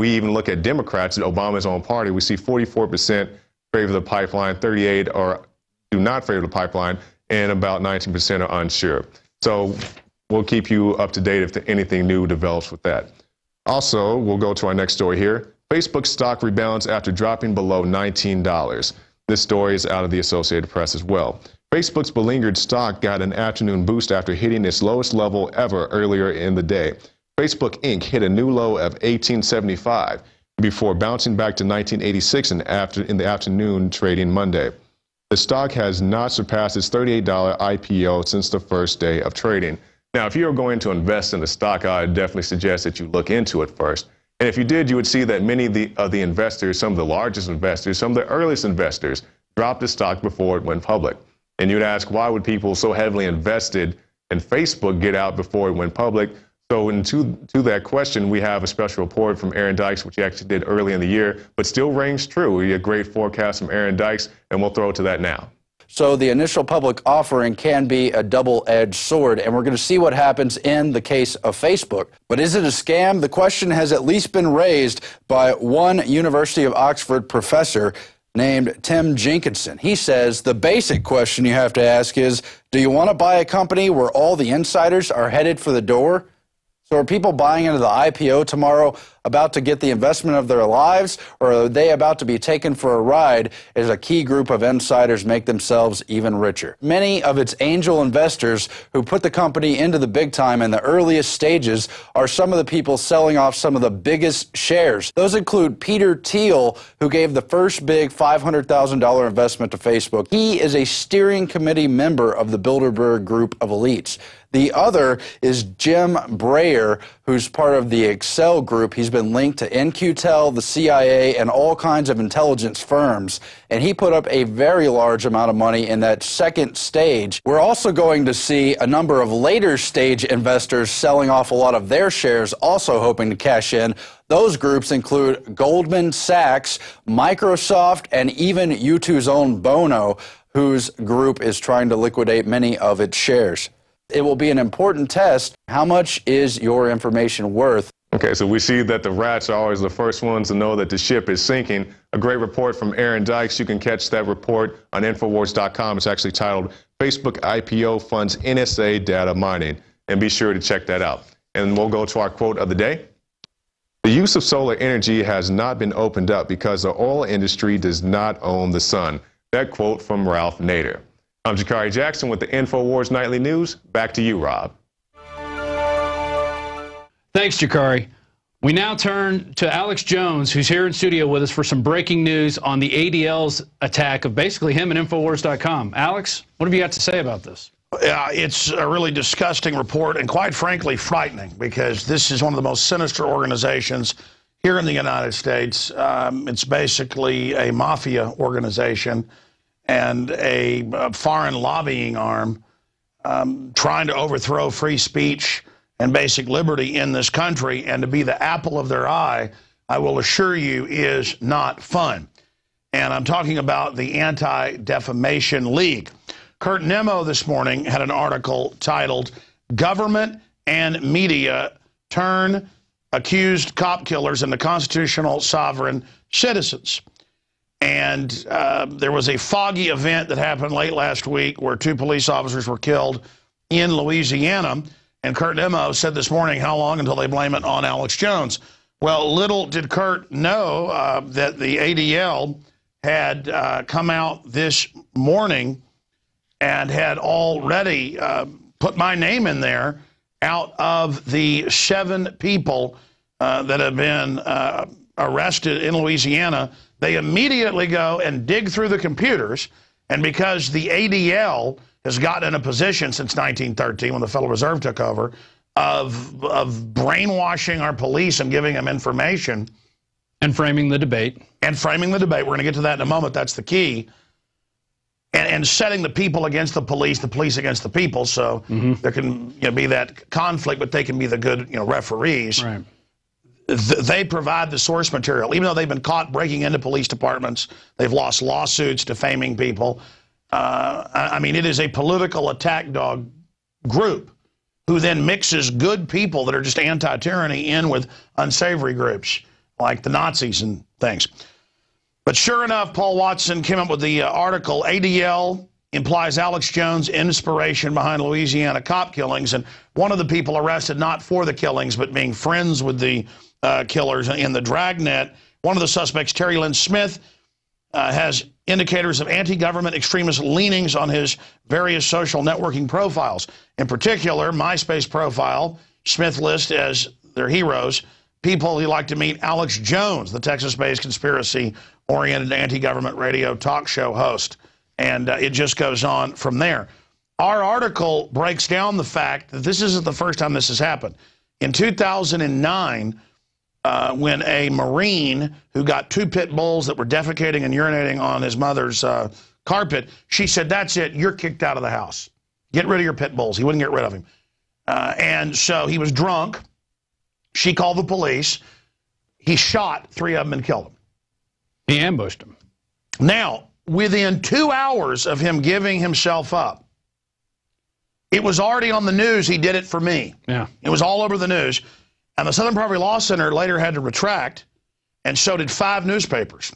we even look at Democrats in Obama's own party, we see 44% favor the pipeline, 38 or do not favor the pipeline, and about 19% are unsure. So we'll keep you up to date if anything new develops with that. Also, we'll go to our next story here. Facebook stock rebounds after dropping below $19. This story is out of the Associated Press as well. Facebook's beleaguered stock got an afternoon boost after hitting its lowest level ever earlier in the day. Facebook Inc. hit a new low of $18.75 before bouncing back to $19.86 in the afternoon trading Monday. The stock has not surpassed its $38 IPO since the first day of trading. Now, if you're going to invest in the stock, I definitely suggest that you look into it first. And if you did, you would see that many of the investors, some of the largest investors, some of the earliest investors, dropped the stock before it went public. And you'd ask, why would people so heavily invested in Facebook get out before it went public? So to that question, we have a special report from Aaron Dykes, which he actually did early in the year, but still rings true. We had a great forecast from Aaron Dykes, and we'll throw it to that now. So the initial public offering can be a double-edged sword, and we're going to see what happens in the case of Facebook. But is it a scam? The question has at least been raised by one University of Oxford professor named Tim Jenkinson. He says the basic question you have to ask is, do you want to buy a company where all the insiders are headed for the door? So are people buying into the IPO tomorrow about to get the investment of their lives, or are they about to be taken for a ride as a key group of insiders make themselves even richer? Many of its angel investors who put the company into the big time in the earliest stages are some of the people selling off some of the biggest shares. Those include Peter Thiel, who gave the first big $500,000 investment to Facebook. He is a steering committee member of the Bilderberg group of elites. The other is Jim Breyer, who's part of the Excel group. He's been linked to NQTel, the CIA, and all kinds of intelligence firms. And he put up a very large amount of money in that second stage. We're also going to see a number of later stage investors selling off a lot of their shares, also hoping to cash in. Those groups include Goldman Sachs, Microsoft, and even U2's own Bono, whose group is trying to liquidate many of its shares. It will be an important test. How much is your information worth? Okay, so we see that the rats are always the first ones to know that the ship is sinking. A great report from Aaron Dykes. You can catch that report on INFOWARS.com. It's actually titled Facebook IPO Funds NSA Data Mining. And be sure to check that out. And we'll go to our quote of the day. The use of solar energy has not been opened up because the oil industry does not own the sun. That quote from Ralph Nader. I'm Jakari Jackson with the InfoWars Nightly News. Back to you, Rob. Thanks, Jakari. We now turn to Alex Jones, who's here in studio with us for some breaking news on the ADL's attack of basically him and InfoWars.com. Alex, what have you got to say about this? It's a really disgusting report and, quite frankly, frightening, because this is one of the most sinister organizations here in the United States. It's basically a mafia organization and a foreign lobbying arm trying to overthrow free speech and basic liberty in this country, and to be the apple of their eye, I will assure you, is not fun. And I'm talking about the Anti-Defamation League. Kurt Nimmo this morning had an article titled, "Government and Media Turn Accused Cop Killers into Constitutional Sovereign Citizens." And there was a foggy event that happened late last week where 2 police officers were killed in Louisiana. And Kurt Nimmo said this morning, how long until they blame it on Alex Jones? Well, little did Kurt know that the ADL had come out this morning and had already put my name in there out of the 7 people that have been arrested in Louisiana. They immediately go and dig through the computers, and because the ADL has gotten in a position since 1913, when the Federal Reserve took over, of brainwashing our police and giving them information. And framing the debate. And framing the debate. We're going to get to that in a moment. That's the key. And setting the people against the police against the people, so there can be that conflict, but they can be the good referees. Right. They provide the source material. Even though they've been caught breaking into police departments, they've lost lawsuits defaming people. I mean, it is a political attack dog group who then mixes good people that are just anti-tyranny in with unsavory groups like the Nazis and things. But sure enough, Paul Watson came up with the article, ADL implies Alex Jones' inspiration behind Louisiana cop killings. And one of the people arrested, not for the killings, but being friends with the killers in the dragnet, one of the suspects, Terry Lynn Smith, has indicators of anti-government extremist leanings on his various social networking profiles. In particular, MySpace profile, Smith lists as their heroes people he liked to meet: Alex Jones, the Texas-based conspiracy-oriented anti-government radio talk show host. And it just goes on from there. Our article breaks down the fact that this isn't the first time this has happened. In 2009, when a Marine who got 2 pit bulls that were defecating and urinating on his mother's carpet, she said, "That's it, you're kicked out of the house. Get rid of your pit bulls." He wouldn't get rid of him. And so he was drunk. She called the police. He shot 3 of them and killed them. He ambushed them. Now, within 2 hours of him giving himself up, it was already on the news, he did it for me. Yeah. It was all over the news. And the Southern Poverty Law Center later had to retract, and so did 5 newspapers.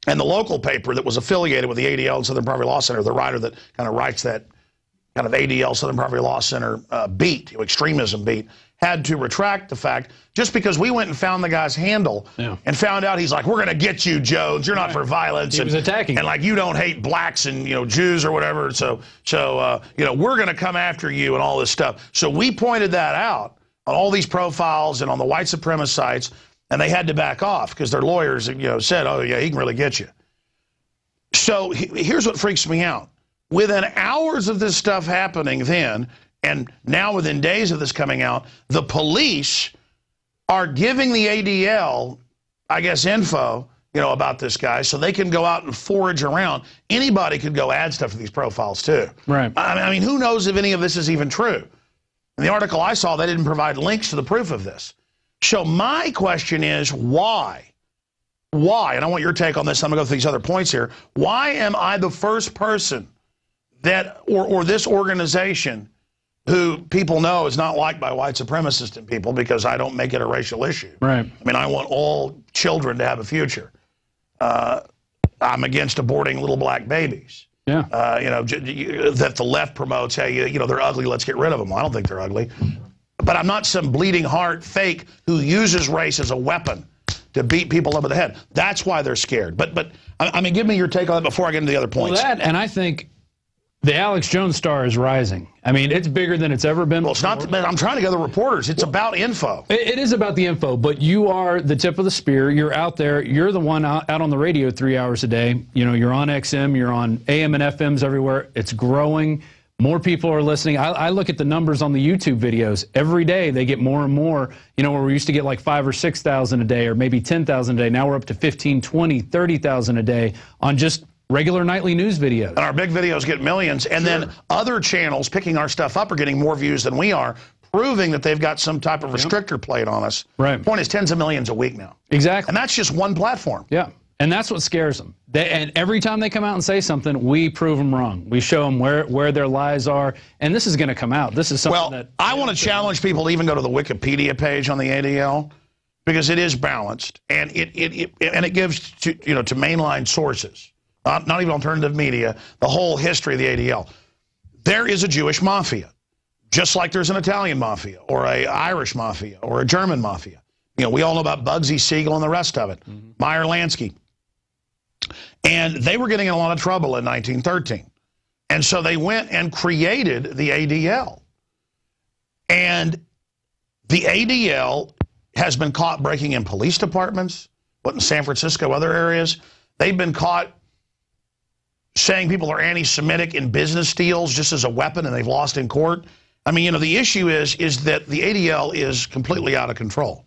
And the local paper that was affiliated with the ADL and Southern Poverty Law Center, the writer that kind of writes that kind of ADL Southern Poverty Law Center beat, extremism beat, had to retract the fact, just because we went and found the guy's handle and found out he's like, "We're going to get you, Jones. You're not for violence." He was attacking and like, you don't hate blacks and Jews or whatever. So we're going to come after you and all this stuff. So we pointed that out on all these profiles and on the white supremacist sites, and they had to back off because their lawyers said, "Oh yeah, he can really get you." So here's what freaks me out. Within hours of this stuff happening then, and now within days of this coming out, the police are giving the ADL, I guess, info, about this guy, so they can go out and forage around. Anybody could go add stuff to these profiles too. Right. I mean, who knows if any of this is even true? In the article I saw, they didn't provide links to the proof of this. So my question is, why? Why? And I want your take on this. I'm going to go through these other points here. Why am I the first person that, or this organization, who people know is not liked by white supremacists and people because I don't make it a racial issue? Right. I mean, I want all children to have a future. I'm against aborting little black babies. Yeah. That the left promotes, hey, they're ugly, let's get rid of them. Well, I don't think they're ugly. But I'm not some bleeding heart fake who uses race as a weapon to beat people over the head. That's why they're scared. But I mean, give me your take on that before I get into the other points. Well, and I think the Alex Jones star is rising. I mean, it's bigger than it's ever been. Well, it's not. I'm trying to gather reporters. It's about info. It is about the info, but you are the tip of the spear. You're out there. You're the one out on the radio 3 hours a day. You're on XM. You're on AM and FMs everywhere. It's growing. More people are listening. I look at the numbers on the YouTube videos. Every day they get more and more. Where we used to get like 5,000 or 6,000 a day, or maybe 10,000 a day. Now we're up to 15, 20, 30,000 a day on just regular nightly news videos. And our big videos get millions. And then other channels picking our stuff up are getting more views than we are, proving that they've got some type of restrictor plate on us. Right. Point is, tens of millions a week now. Exactly. And that's just one platform. Yeah. And that's what scares them. And every time they come out and say something, we prove them wrong. We show them where their lies are. And this is going to come out. This is something that... I want to challenge people to even go to the Wikipedia page on the ADL, because it is balanced. And it gives to mainline sources, not even alternative media, the whole history of the ADL. There is a Jewish mafia, just like there's an Italian mafia, or a Irish mafia, or a German mafia. We all know about Bugsy Siegel and the rest of it, Meyer Lansky. And they were getting in a lot of trouble in 1913. And so they went and created the ADL. And the ADL has been caught breaking in police departments, in San Francisco, other areas. They've been caught saying people are anti-Semitic in business deals just as a weapon, and they've lost in court. I mean, the issue is that the ADL is completely out of control.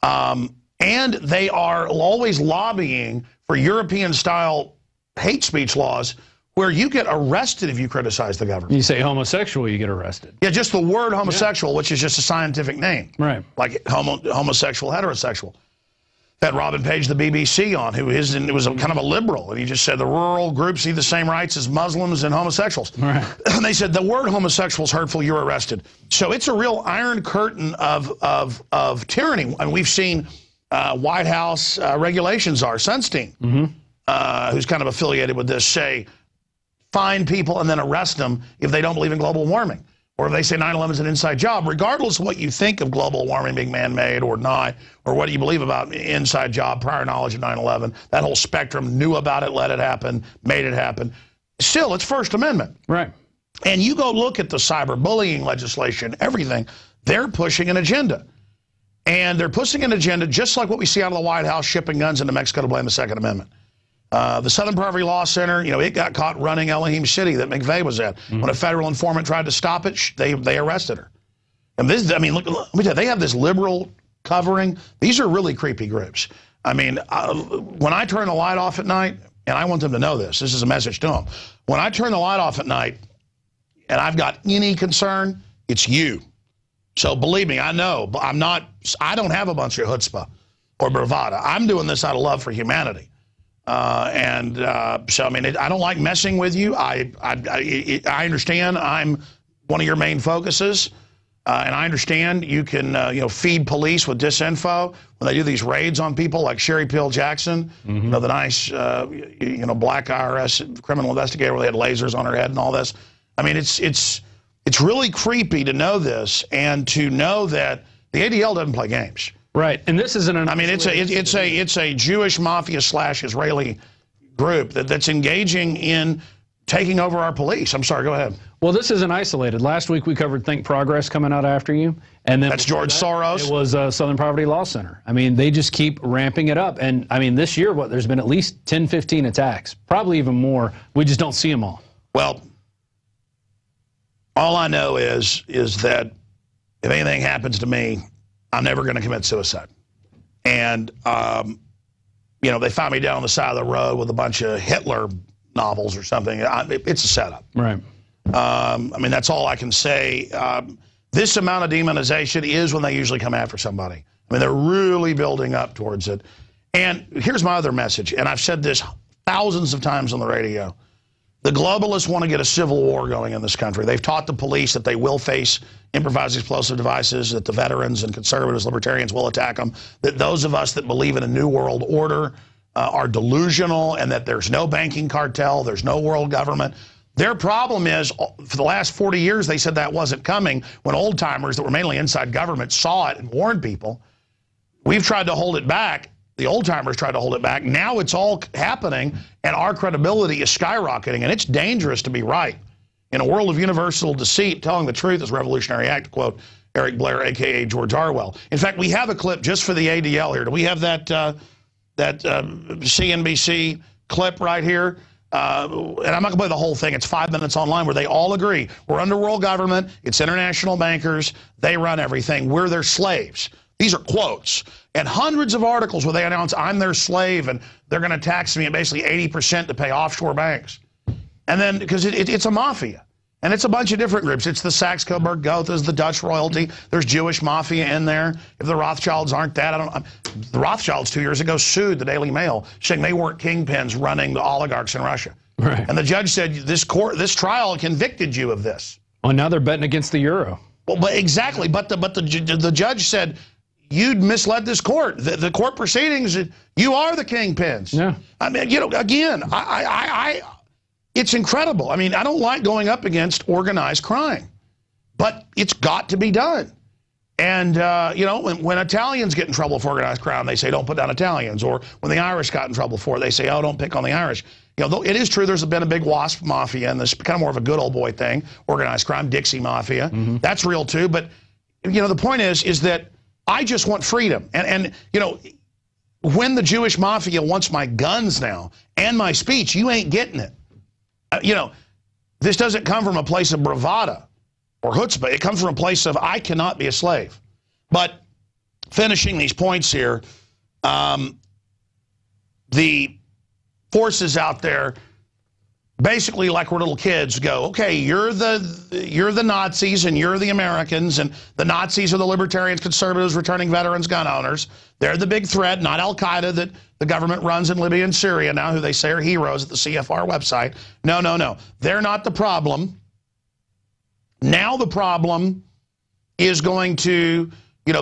And they are always lobbying for European-style hate speech laws where you get arrested if you criticize the government. You say homosexual, you get arrested. Yeah, just the word homosexual, which is just a scientific name. Right. Like homosexual, heterosexual. Had Robin Page, the BBC, on, who was kind of a liberal, and he just said the rural groups need the same rights as Muslims and homosexuals. Right. And they said the word homosexual is hurtful, you're arrested. So it's a real iron curtain of tyranny. And we've seen White House regulations are. Sunstein, who's kind of affiliated with this, say find people and then arrest them if they don't believe in global warming. Or if they say 9/11 is an inside job, regardless of what you think of global warming being man-made or not, or what you believe about inside job, prior knowledge of 9/11, that whole spectrum, knew about it, let it happen, made it happen. Still, it's First Amendment. Right. And you go look at the cyberbullying legislation, everything, they're pushing an agenda. And they're pushing an agenda just like what we see out of the White House, shipping guns into Mexico to blame the Second Amendment. The Southern Poverty Law Center, it got caught running Elohim City that McVeigh was at. When a federal informant tried to stop it, they arrested her. And this, I mean, look, let me tell you, they have this liberal covering. These are really creepy groups. I mean, when I turn the light off at night, and I want them to know this, this is a message to them. When I turn the light off at night, and I've got any concern, it's you. So believe me, I know, but I don't have a bunch of chutzpah or bravado. I'm doing this out of love for humanity. So, I mean, I don't like messing with you. I understand I'm one of your main focuses, and I understand you can, feed police with disinfo when they do these raids on people like Sherry Peel Jackson, the nice, black IRS criminal investigator where they had lasers on her head and all this. I mean, it's really creepy to know this and to know that the ADL doesn't play games. Right, and this isn't an. I mean, it's a Jewish mafia / Israeli group that's engaging in taking over our police. I'm sorry, go ahead. Well, this isn't isolated. Last week we covered Think Progress coming out after you, and then that's George Soros. It was Southern Poverty Law Center. I mean, they just keep ramping it up, and I mean, this year, there's been at least 10, 15 attacks, probably even more. We just don't see them all. Well, all I know is that if anything happens to me, I'm never going to commit suicide. And, they found me down on the side of the road with a bunch of Hitler novels or something. It's a setup. Right. I mean, that's all I can say. This amount of demonization is when they usually come after somebody. I mean, they're really building up towards it. And here's my other message, and I've said this thousands of times on the radio. The globalists want to get a civil war going in this country. They've taught the police that they will face improvised explosive devices, that the veterans and conservatives, libertarians will attack them, that those of us that believe in a new world order are delusional, and that there's no banking cartel, there's no world government. Their problem is, for the last 40 years, they said that wasn't coming when old-timers that were mainly inside government saw it and warned people. We've tried to hold it back. The old-timers tried to hold it back. Now it's all happening, and our credibility is skyrocketing, and it's dangerous to be right. In a world of universal deceit, telling the truth is a revolutionary act, to quote Eric Blair, a.k.a. George Orwell. In fact, we have a clip just for the ADL here. Do we have that CNBC clip right here? And I'm not going to play the whole thing. It's 5 minutes online where they all agree. We're underworld government. It's international bankers. They run everything. We're their slaves. These are quotes. And hundreds of articles where they announce I'm their slave and they're going to tax me at basically 80% to pay offshore banks. And then, because it's a mafia. And it's a bunch of different groups. It's the Saxe-Coburg Gothas, the Dutch royalty. There's Jewish mafia in there. If the Rothschilds aren't that, the Rothschilds 2 years ago sued the Daily Mail, saying they weren't kingpins running the oligarchs in Russia. Right. And the judge said, this trial convicted you of this. Well, now they're betting against the euro. Well, but exactly. But the judge said, you'd misled this court. The court proceedings, you are the kingpins. Yeah. I mean, again, it's incredible. I mean, I don't like going up against organized crime, but it's got to be done. And, when Italians get in trouble for organized crime, they say, don't put down Italians. Or when the Irish got in trouble for it, they say, oh, don't pick on the Irish. Though it is true there's been a big WASP mafia, and this kind of more of a good old boy thing, organized crime, Dixie mafia. That's real, too. But, the point is that I just want freedom. And when the Jewish mafia wants my guns now and my speech, you ain't getting it. This doesn't come from a place of bravado or chutzpah. It comes from a place of I cannot be a slave. But finishing these points here, the forces out there, basically like we're little kids, go, okay, you're the Nazis and you're the Americans, and the Nazis are the libertarians, conservatives, returning veterans, gun owners. They're the big threat, not Al-Qaeda that the government runs in Libya and Syria now, who they say are heroes at the CFR website. No, no, no. They're not the problem. Now the problem is going to, be